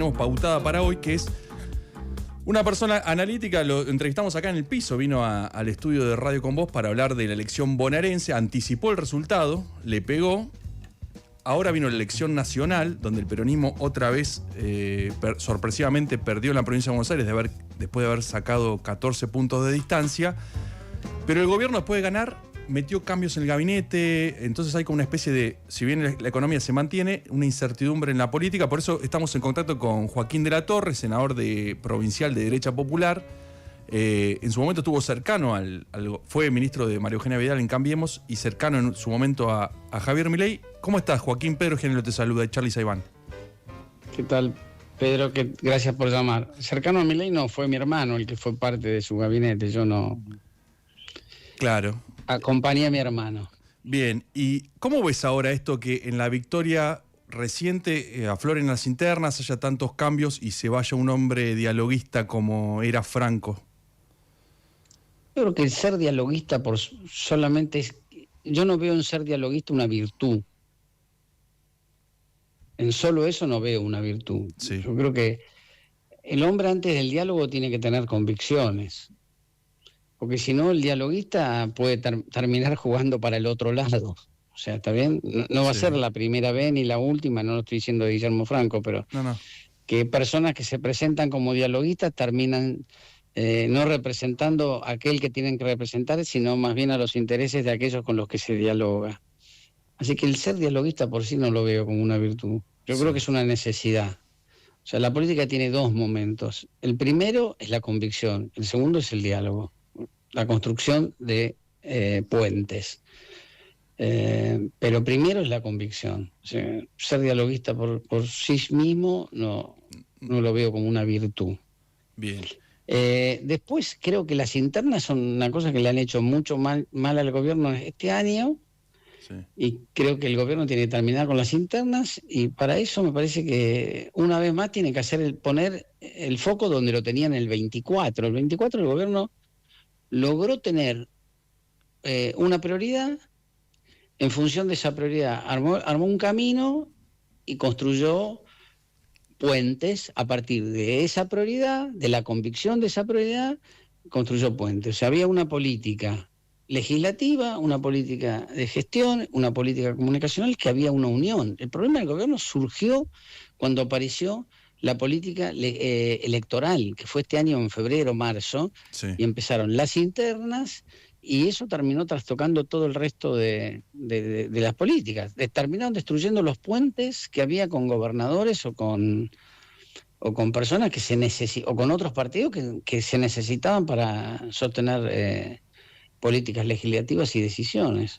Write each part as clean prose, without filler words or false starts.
tenemos pautada para hoy, que es una persona analítica. Lo entrevistamos acá en el piso, vino al estudio de Radio con Vos para hablar de la elección bonaerense, anticipó el resultado, le pegó. Ahora vino la elección nacional, donde el peronismo otra vez sorpresivamente perdió en la provincia de Buenos Aires después de haber sacado 14 puntos de distancia. Pero el gobierno, después de ganar, metió cambios en el gabinete. Entonces hay como una especie de, si bien la economía se mantiene, una incertidumbre en la política. Por eso estamos en contacto con Joaquín de la Torre, senador provincial de Derecha Popular. En su momento estuvo cercano fue ministro de María Eugenia Vidal en Cambiemos y cercano en su momento a Javier Milei. ¿Cómo estás, Joaquín? Pedro Genelo te saluda, y Charly Saibán. ¿Qué tal, Pedro? Gracias por llamar. Cercano a Milei no, fue mi hermano el que fue parte de su gabinete, yo no. Claro. Acompañé a mi hermano. Bien, ¿y cómo ves ahora esto que en la victoria reciente afloren las internas, haya tantos cambios y se vaya un hombre dialoguista como era Franco? Yo creo que el ser dialoguista solamente es... Yo no veo en ser dialoguista una virtud. En solo eso no veo una virtud. Sí. Yo creo que el hombre antes del diálogo tiene que tener convicciones. Porque si no, el dialoguista puede terminar jugando para el otro lado. O sea, ¿está bien? No va a ser la primera vez ni la última, no lo estoy diciendo de Guillermo Franco, pero No. Que personas que se presentan como dialoguistas terminan no representando a aquel que tienen que representar, sino más bien a los intereses de aquellos con los que se dialoga. Así que el ser dialoguista por sí no lo veo como una virtud. Yo creo que es una necesidad. O sea, la política tiene dos momentos. El primero es la convicción, el segundo es el diálogo, la construcción de puentes. Pero primero es la convicción. O sea, ser dialoguista por sí mismo no lo veo como una virtud. Bien. Después creo que las internas son una cosa que le han hecho mucho mal al gobierno este año. Sí. Y creo que el gobierno tiene que terminar con las internas, y para eso me parece que una vez más tiene que poner el foco donde lo tenía en el 24. El 24 el gobierno logró tener una prioridad. En función de esa prioridad armó un camino y construyó puentes a partir de esa prioridad, de la convicción de esa prioridad, construyó puentes. O sea, había una política legislativa, una política de gestión, una política comunicacional, que había una unión. El problema del gobierno surgió cuando apareció la política electoral, que fue este año en febrero, marzo, y empezaron las internas, y eso terminó trastocando todo el resto de las políticas. Terminaron destruyendo los puentes que había con gobernadores o con personas que o con otros partidos que se necesitaban para sostener políticas legislativas y decisiones.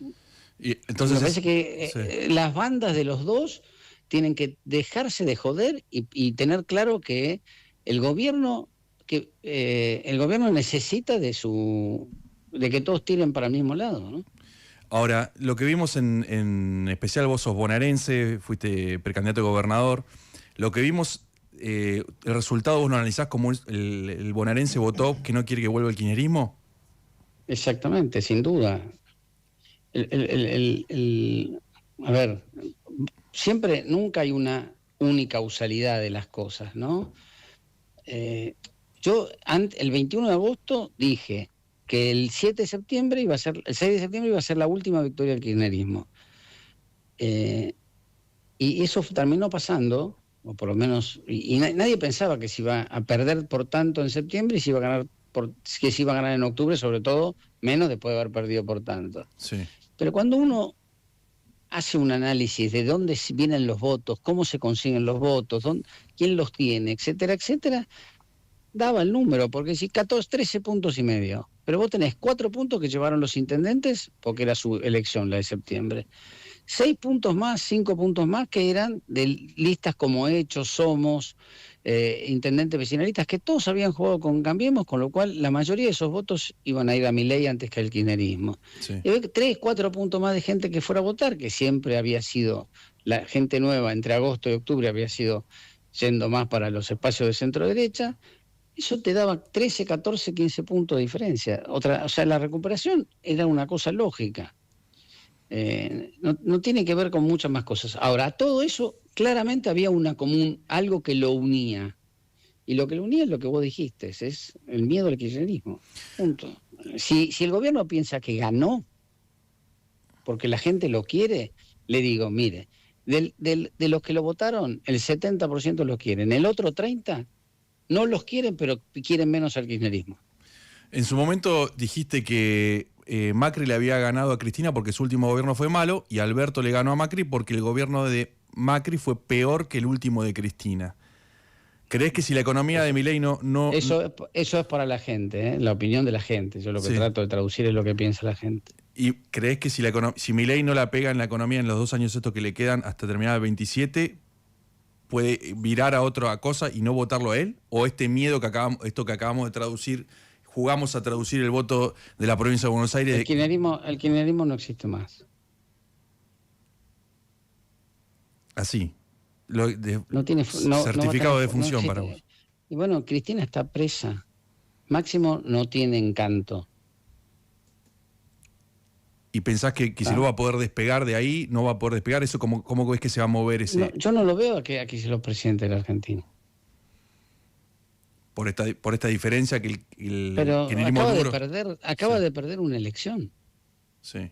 Y entonces me parece que las bandas de los dos tienen que dejarse de joder y tener claro que el gobierno necesita de que todos tiren para el mismo lado, ¿no? Ahora, lo que vimos en especial, vos sos bonaerense, fuiste precandidato a gobernador, lo que vimos, el resultado vos lo analizás como el bonaerense votó que no quiere que vuelva el kirchnerismo. Exactamente, sin duda. A ver, nunca hay una unicausalidad de las cosas, ¿no? Yo el 21 de agosto dije que el 6 de septiembre iba a ser la última victoria del kirchnerismo. Y eso terminó pasando, o por lo menos, y nadie pensaba que se iba a perder por tanto en septiembre y se iba a ganar que se iba a ganar en octubre, sobre todo, menos después de haber perdido por tanto. Sí. Pero cuando uno hace un análisis de dónde vienen los votos, cómo se consiguen los votos, quién los tiene, etcétera, etcétera, daba el número, porque si 13 puntos y medio, pero vos tenés 4 puntos que llevaron los intendentes, porque era su elección, la de septiembre. 6 puntos más, 5 puntos más que eran de listas como Hechos, Somos, intendentes vecinalistas, que todos habían jugado con Cambiemos, con lo cual la mayoría de esos votos iban a ir a Milei antes que al kirchnerismo. Sí. Y había 3, 4 puntos más de gente que fuera a votar, que siempre había sido la gente nueva, entre agosto y octubre había sido yendo más para los espacios de centro derecha. Eso te daba 13, 14, 15 puntos de diferencia. O sea, la recuperación era una cosa lógica. No tiene que ver con muchas más cosas. Ahora, a todo eso claramente había algo que lo unía. Y lo que lo unía es lo que vos dijiste, es el miedo al kirchnerismo. Punto. Si el gobierno piensa que ganó, porque la gente lo quiere, le digo, mire, de los que lo votaron, el 70% los quieren. El otro 30% no los quieren, pero quieren menos al kirchnerismo. En su momento dijiste que Macri le había ganado a Cristina porque su último gobierno fue malo y Alberto le ganó a Macri porque el gobierno de Macri fue peor que el último de Cristina. ¿Crees que si la economía de Milei no... Eso es para la gente, la opinión de la gente. Yo lo que trato de traducir es lo que piensa la gente. ¿Y crees que si Milei no la pega en la economía en los 2 años estos que le quedan hasta terminar el 27, puede virar a otra cosa y no votarlo a él? ¿O este miedo esto que acabamos de traducir, jugamos a traducir el voto de la provincia de Buenos Aires? El kirchnerismo no existe más. Así. No tiene certificado de función para vos. Y bueno, Cristina está presa. Máximo no tiene encanto. ¿Y pensás que Kicillof va a poder despegar de ahí? ¿No va a poder despegar? ¿Eso cómo ves que se va a mover ese...? No, yo no lo veo a Kicillof presidente de la Argentina. Por esta diferencia que el Pero kirchnerismo acaba de perder una elección. Sí.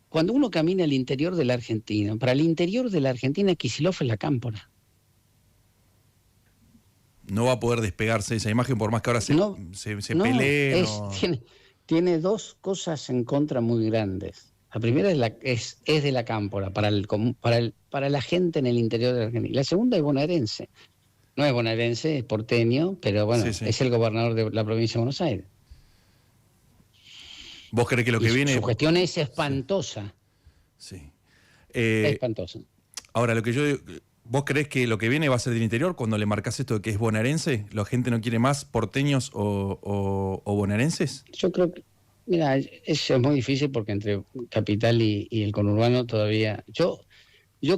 Cuando uno camina al interior de la Argentina, para el interior de la Argentina, Kicillof es la cámpora. No va a poder despegarse de esa imagen por más que ahora se pelee. Tiene dos cosas en contra muy grandes. La primera es de la cámpora, para la gente en el interior de la Argentina. La segunda es bonaerense. No es bonaerense, es porteño, pero bueno, es el gobernador de la provincia de Buenos Aires. ¿Vos creés que lo que viene...? Su gestión es espantosa. Sí. Espantosa. Ahora, lo que yo digo, ¿vos creés que lo que viene va a ser del interior cuando le marcás esto de que es bonaerense? ¿La gente no quiere más porteños o bonaerenses? Yo creo que, mira, es muy difícil porque entre capital y el conurbano todavía... Yo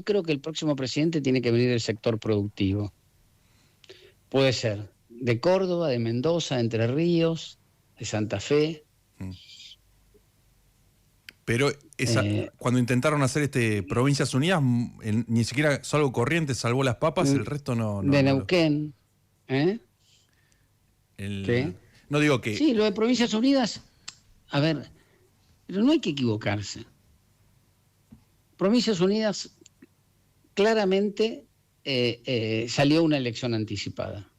creo que el próximo presidente tiene que venir del sector productivo. Puede ser de Córdoba, de Mendoza, de Entre Ríos, de Santa Fe. Pero cuando intentaron hacer Provincias Unidas, ni siquiera salvo Corrientes salvó las papas, el resto no. De Neuquén. ¿Qué? No digo que... Sí, lo de Provincias Unidas, a ver, pero no hay que equivocarse. Provincias Unidas claramente salió una elección anticipada.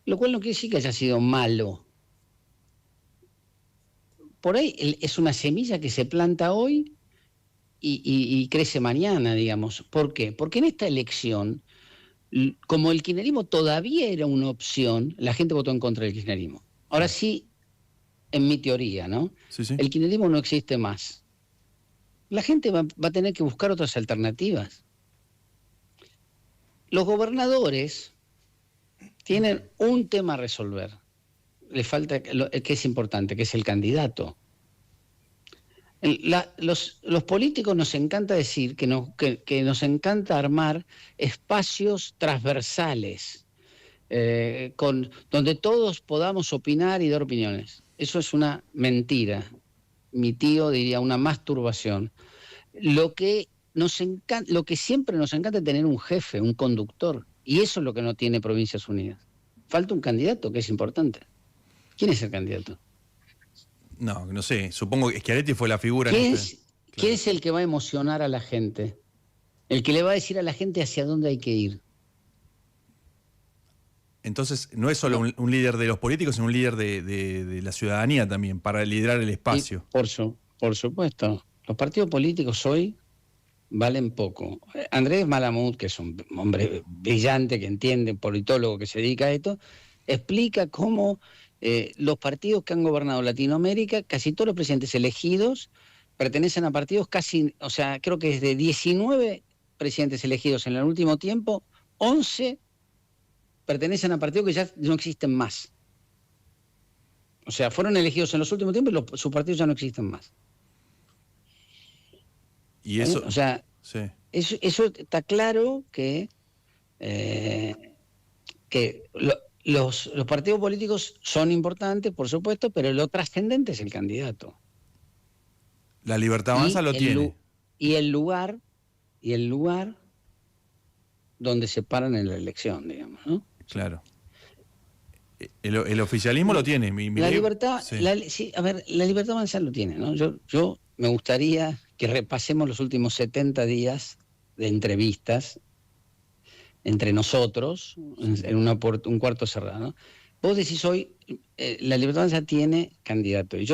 Lo cual no quiere decir que haya sido malo. Por ahí es una semilla que se planta hoy y crece mañana, digamos. ¿Por qué? Porque en esta elección, como el kirchnerismo todavía era una opción, la gente votó en contra del kirchnerismo. Ahora sí, en mi teoría, ¿no? Sí, sí. El kirchnerismo no existe más. La gente va a tener que buscar otras alternativas. Los gobernadores tienen un tema a resolver. Le falta que es importante, que es el candidato. Los políticos nos encanta decir que nos encanta armar espacios transversales donde todos podamos opinar y dar opiniones. Eso es una mentira. Mi tío diría una masturbación. Lo que siempre nos encanta es tener un jefe, un conductor, y eso es lo que no tiene Provincias Unidas. Falta un candidato, que es importante. ¿Quién es el candidato? No sé. Supongo que Schiaretti fue la figura. ¿Quién es el que va a emocionar a la gente? El que le va a decir a la gente hacia dónde hay que ir. Entonces, no es solo un líder de los políticos, sino un líder de la ciudadanía también, para liderar el espacio. Por supuesto. Los partidos políticos hoy valen poco. Andrés Malamud, que es un hombre brillante, que entiende, politólogo que se dedica a esto, explica cómo los partidos que han gobernado Latinoamérica, casi todos los presidentes elegidos, pertenecen a partidos creo que es de 19 presidentes elegidos en el último tiempo, 11 pertenecen a partidos que ya no existen más. O sea, fueron elegidos en los últimos tiempos y sus partidos ya no existen más. Y eso... O sea, sí. Eso está claro que los partidos políticos son importantes, por supuesto, pero lo trascendente es el candidato. La Libertad Avanza lo tiene. Y el lugar y el lugar donde se paran en la elección, digamos, ¿no? Claro. El oficialismo lo tiene. La libertad, sí. La libertad avanzar lo tiene, ¿no? Yo me gustaría que repasemos los últimos 70 días de entrevistas entre nosotros, en un cuarto cerrado, ¿no? Vos decís hoy, la libertad avanza tiene candidato. Y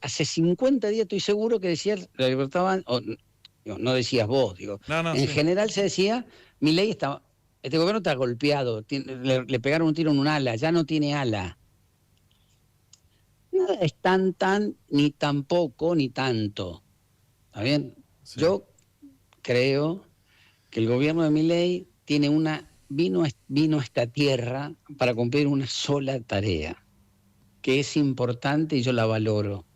hace 50 días estoy seguro que decías la libertad avanza, no decías vos, digo. En general se decía, Milei está, este gobierno está golpeado, le pegaron un tiro en un ala, ya no tiene ala. Nada es tan, ni tampoco, ni tanto. ¿Está bien? Sí. Yo creo que el gobierno de Milei tiene vino a esta tierra para cumplir una sola tarea, que es importante y yo la valoro,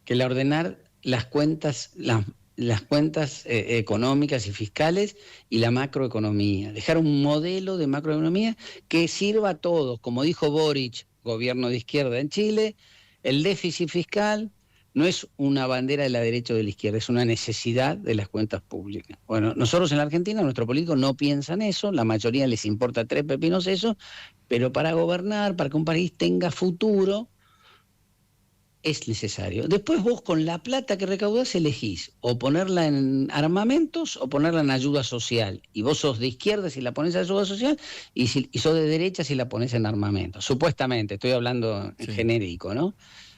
que la ordenar las cuentas, las cuentas económicas y fiscales y la macroeconomía, dejar un modelo de macroeconomía que sirva a todos, como dijo Boric, gobierno de izquierda en Chile, el déficit fiscal no es una bandera de la derecha o de la izquierda, es una necesidad de las cuentas públicas. Bueno, nosotros en la Argentina, nuestros políticos no piensan eso, la mayoría les importa 3 pepinos eso, pero para gobernar, para que un país tenga futuro, es necesario. Después vos con la plata que recaudás elegís o ponerla en armamentos o ponerla en ayuda social. Y vos sos de izquierda si la pones en ayuda social y sos de derecha si la pones en armamentos. Supuestamente, estoy hablando en genérico, ¿no?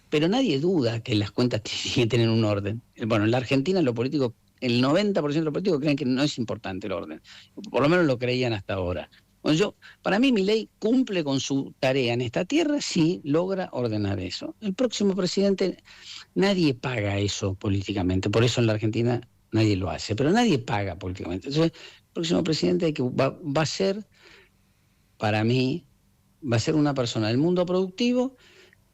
Pero nadie duda que las cuentas tienen que tener un orden. Bueno, en la Argentina los políticos, el 90% de los políticos creen que no es importante el orden. Por lo menos lo creían hasta ahora. Bueno, para mí Milei cumple con su tarea en esta tierra si logra ordenar eso. El próximo presidente, nadie paga eso políticamente, por eso en la Argentina nadie lo hace, pero nadie paga políticamente. Entonces, el próximo presidente va a ser, para mí, va a ser una persona del mundo productivo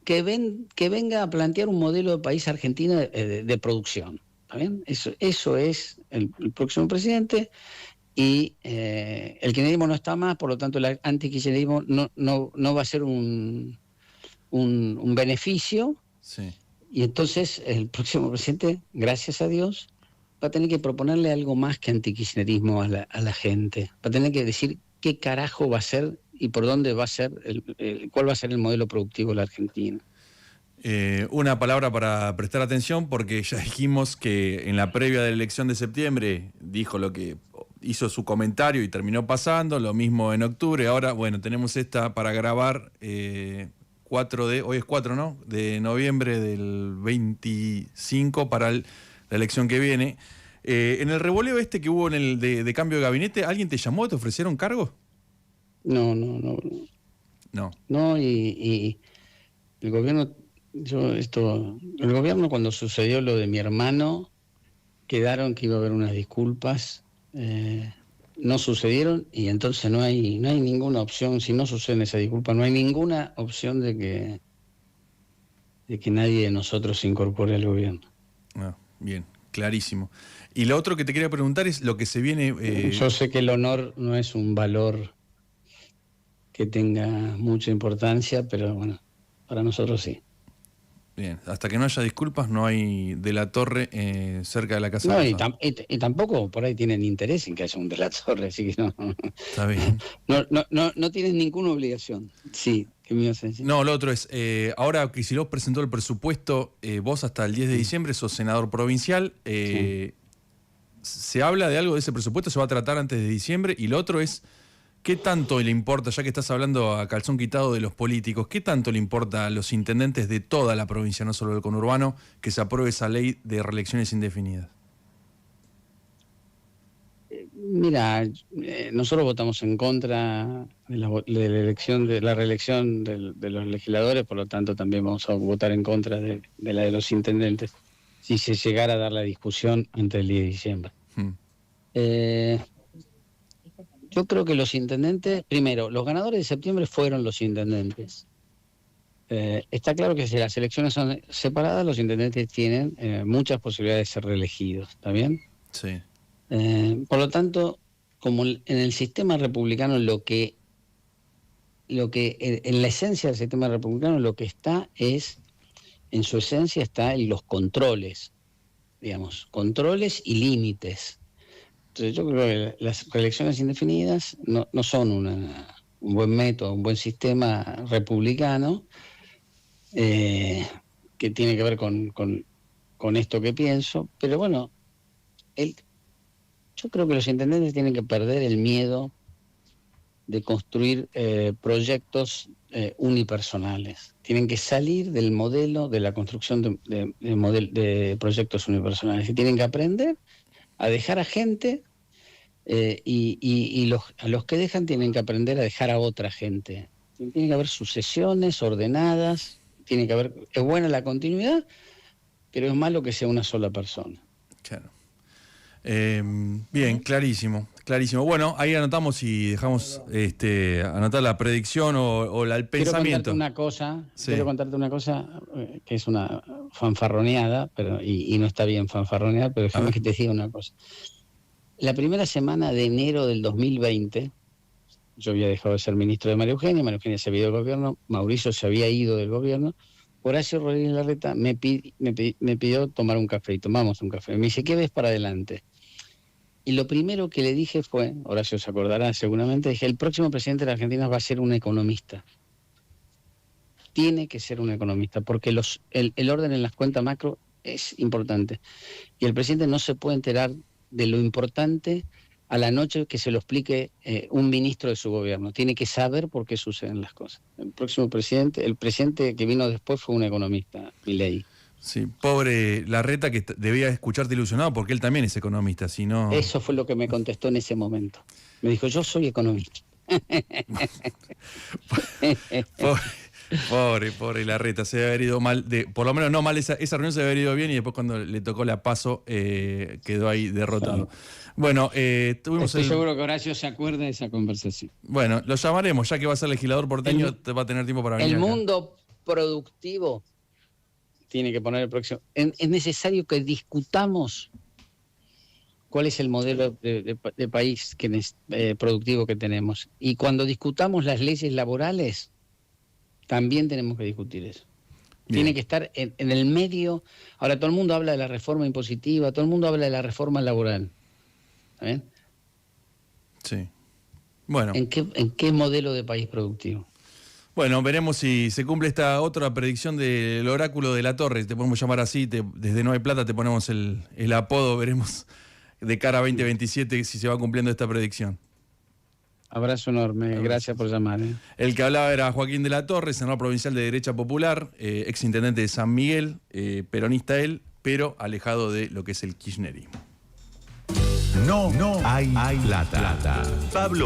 que venga a plantear un modelo de país argentino de producción. ¿Está bien? Eso es el próximo presidente. Y el kirchnerismo no está más, por lo tanto el antikirchnerismo no va a ser un beneficio. Sí. Y entonces el próximo presidente, gracias a Dios, va a tener que proponerle algo más que antikirchnerismo a la gente. Va a tener que decir qué carajo va a ser y por dónde va a ser, cuál va a ser el modelo productivo de la Argentina. Una palabra para prestar atención, porque ya dijimos que en la previa de la elección de septiembre dijo lo que hizo su comentario y terminó pasando, lo mismo en octubre. Ahora, bueno, tenemos esta para grabar hoy es 4, ¿no? De noviembre del 25 para la elección que viene. En el revoleo que hubo en el de cambio de gabinete, ¿alguien te llamó? ¿Te ofrecieron cargo? No, y el gobierno, el gobierno cuando sucedió lo de mi hermano, quedaron que iba a haber unas disculpas, no sucedieron y entonces no hay ninguna opción, si no suceden esas disculpas, no hay ninguna opción de que nadie de nosotros se incorpore al gobierno. Bien, clarísimo. Y lo otro que te quería preguntar es lo que se viene... Yo sé que el honor no es un valor que tenga mucha importancia, pero bueno, para nosotros sí. Bien, hasta que no haya disculpas no hay de la Torre cerca de la Casa de Rosado. Y tampoco por ahí tienen interés en que haya un de la Torre, así que no. Está bien. No tienen ninguna obligación. Sí, ¿qué me ibas a decir? No, lo otro es, ahora Kicillof presentó el presupuesto, vos hasta el 10 de diciembre sos senador provincial, sí. ¿Se habla de algo de ese presupuesto? ¿Se va a tratar antes de diciembre? Y lo otro es, ¿qué tanto le importa, ya que estás hablando a calzón quitado de los políticos, qué tanto le importa a los intendentes de toda la provincia, no solo del conurbano, que se apruebe esa ley de reelecciones indefinidas? Mira, nosotros votamos en contra de la reelección de los legisladores, por lo tanto también vamos a votar en contra de la de los intendentes, si se llegara a dar la discusión antes del 10 de diciembre. Yo creo que los intendentes, primero, los ganadores de septiembre fueron los intendentes. Está claro que si las elecciones son separadas, los intendentes tienen muchas posibilidades de ser reelegidos, ¿está bien? Sí. Por lo tanto, como en el sistema republicano, lo que en la esencia del sistema republicano lo que está es, en su esencia está en los controles, digamos, controles y límites. Entonces yo creo que las reelecciones indefinidas no son un buen método, un buen sistema republicano que tiene que ver con esto que pienso, pero bueno, yo creo que los intendentes tienen que perder el miedo de construir proyectos unipersonales. Tienen que salir del modelo de la construcción de proyectos unipersonales y tienen que aprender a dejar a gente a los que dejan tienen que aprender a dejar a otra gente. Tiene que haber sucesiones ordenadas, tiene que haber, es buena la continuidad, pero es malo que sea una sola persona. Claro. Bien, clarísimo. Bueno, ahí anotamos y dejamos anotar la predicción o el pensamiento. Quiero contarte una cosa que es una fanfarroneada, y no está bien fanfarronear, pero déjame que te diga una cosa. La primera semana de enero del 2020, yo había dejado de ser ministro de María Eugenia se había ido del gobierno, Mauricio se había ido del gobierno, Horacio Rodríguez Larreta me pidió tomar un café y tomamos un café. Me dice, ¿qué ves para adelante? Y lo primero que le dije fue, Horacio se acordará seguramente, dije, el próximo presidente de la Argentina va a ser un economista. Tiene que ser un economista, porque el orden en las cuentas macro es importante. Y el presidente no se puede enterar de lo importante a la noche que se lo explique un ministro de su gobierno. Tiene que saber por qué suceden las cosas. El presidente que vino después fue un economista, Milei. Sí, pobre Larreta, que debía escucharte ilusionado porque él también es economista, si no... Eso fue lo que me contestó en ese momento. Me dijo, yo soy economista. Pobre Larreta, se debe haber ido mal, por lo menos no mal, esa reunión se debe haber ido bien y después cuando le tocó la PASO quedó ahí derrotado. Bueno, Estoy seguro que Horacio se acuerda de esa conversación. Bueno, lo llamaremos, ya que va a ser legislador porteño, te va a tener tiempo para venir. El mundo productivo tiene que poner el próximo. Es necesario que discutamos cuál es el modelo de país productivo que tenemos. Y cuando discutamos las leyes laborales, también tenemos que discutir eso. Bien. Tiene que estar en el medio. Ahora todo el mundo habla de la reforma impositiva, todo el mundo habla de la reforma laboral. ¿Está bien? Sí. Bueno. ¿En qué modelo de país productivo? Bueno, veremos si se cumple esta otra predicción del oráculo de la Torre. Te podemos llamar así, desde No hay Plata te ponemos el apodo. Veremos de cara a 2027 si se va cumpliendo esta predicción. Abrazo enorme, gracias por llamar. El que hablaba era Joaquín de la Torre, senador provincial de Derecha Popular, exintendente de San Miguel, peronista él, pero alejado de lo que es el kirchnerismo. No hay plata. Pablo